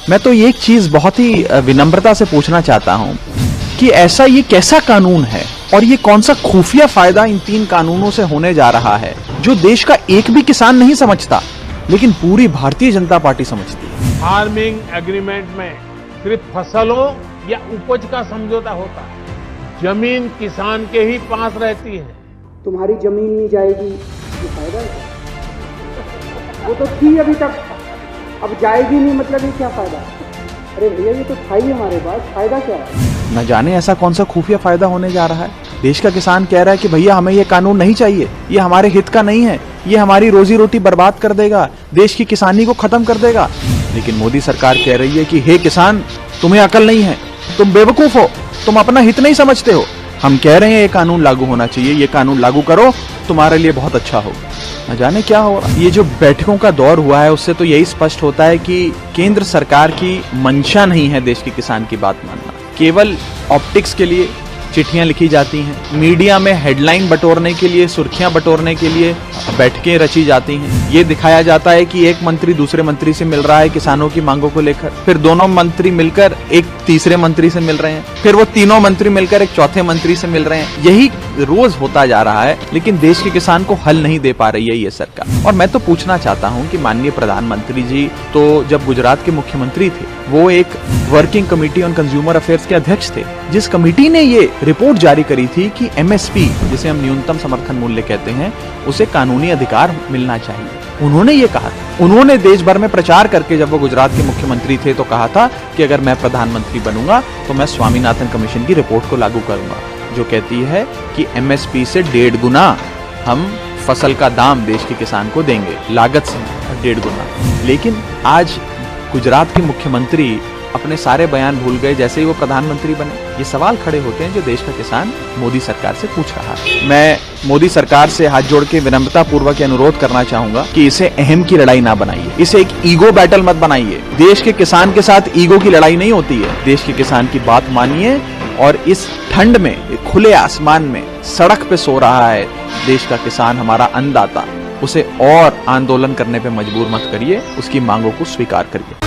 मैं तो एक चीज बहुत ही विनम्रता से पूछना चाहता हूं कि ऐसा ये कैसा कानून है और ये कौन सा खुफिया फायदा इन 3 कानूनों से होने जा रहा है जो देश का एक भी किसान नहीं समझता, लेकिन पूरी भारतीय जनता पार्टी समझती है। फार्मिंग एग्रीमेंट में सिर्फ फसलों या उपज का समझौता होता है, जमीन किसान के ही पास रहती है। तुम्हारी जमीन नहीं जाएगी, ये फायदा है? वो तो थी अभी तक, अब जाएगी नहीं, मतलब ये क्या फायदा? अरे भैया ये तो था ही हमारे पास, फायदा क्या है? न जाने ऐसा कौन सा खुफिया फायदा होने जा रहा है। देश का किसान कह रहा है कि भैया हमें ये कानून नहीं चाहिए, ये हमारे हित का नहीं है, ये हमारी रोजी रोटी बर्बाद कर देगा, देश की किसानी को खत्म कर देगा। लेकिन मोदी सरकार कह रही है कि हे किसान, तुम्हें अकल नहीं है, तुम बेवकूफ हो, तुम अपना हित नहीं समझते हो। हम कह रहे हैं ये कानून लागू होना चाहिए, ये कानून लागू करो, तुम्हारे लिए बहुत अच्छा होगा। न जाने क्या हो रहा है। ये जो बैठकों का दौर हुआ है उससे तो यही स्पष्ट होता है कि केंद्र सरकार की मंशा नहीं है देश के किसान की बात मानना। केवल ऑप्टिक्स के लिए चिट्ठियां लिखी जाती हैं, मीडिया में हेडलाइन बटोरने के लिए, सुर्खियां बटोरने के लिए बैठकें रची जाती हैं। ये दिखाया जाता है कि एक मंत्री दूसरे मंत्री से मिल रहा है किसानों की मांगों को लेकर, फिर दोनों मंत्री मिलकर एक तीसरे मंत्री से मिल रहे हैं, फिर वो तीनों मंत्री मिलकर एक चौथे मंत्री से मिल रहे हैं। यही रोज होता जा रहा है, लेकिन देश के किसान को हल नहीं दे पा रही है ये सरकार। और मैं तो पूछना चाहता हूं कि माननीय प्रधानमंत्री जी तो जब गुजरात के मुख्यमंत्री थे, वो एक working committee on consumer affairs के अध्यक्ष थे, जिस कमेटी ने ये रिपोर्ट जारी करी थी कि एमएसपी, जिसे हम न्यूनतम समर्थन मूल्य कहते हैं, उसे कानूनी अधिकार मिलना चाहिए। उन्होंने ये कहा था। उन्होंने देश भर में प्रचार करके, जब वो गुजरात के मुख्यमंत्री थे, तो कहा था कि अगर मैं प्रधानमंत्री बनूंगा तो मैं स्वामीनाथन कमीशन की रिपोर्ट को लागू करूंगा, जो कहती है कि एमएसपी से 1.5 गुना हम फसल का दाम देश के किसान को देंगे, लागत से 1.5 गुना। लेकिन आज गुजरात के मुख्यमंत्री अपने सारे बयान भूल गए जैसे ही वो प्रधानमंत्री बने। ये सवाल खड़े होते हैं जो देश का किसान मोदी सरकार से पूछ रहा है। मैं मोदी सरकार से हाथ जोड़ के विनम्रता पूर्वक अनुरोध करना चाहूंगा कि इसे अहम की लड़ाई ना बनाइए, इसे एक ईगो बैटल मत बनाइए। देश के किसान के साथ ईगो की लड़ाई नहीं होती है। देश के किसान की बात मानिए और इस ठंड में, खुले आसमान में सड़क पे सो रहा है देश का किसान, हमारा अन्नदाता, उसे और आंदोलन करने पे मजबूर मत करिए, उसकी मांगों को स्वीकार करिए।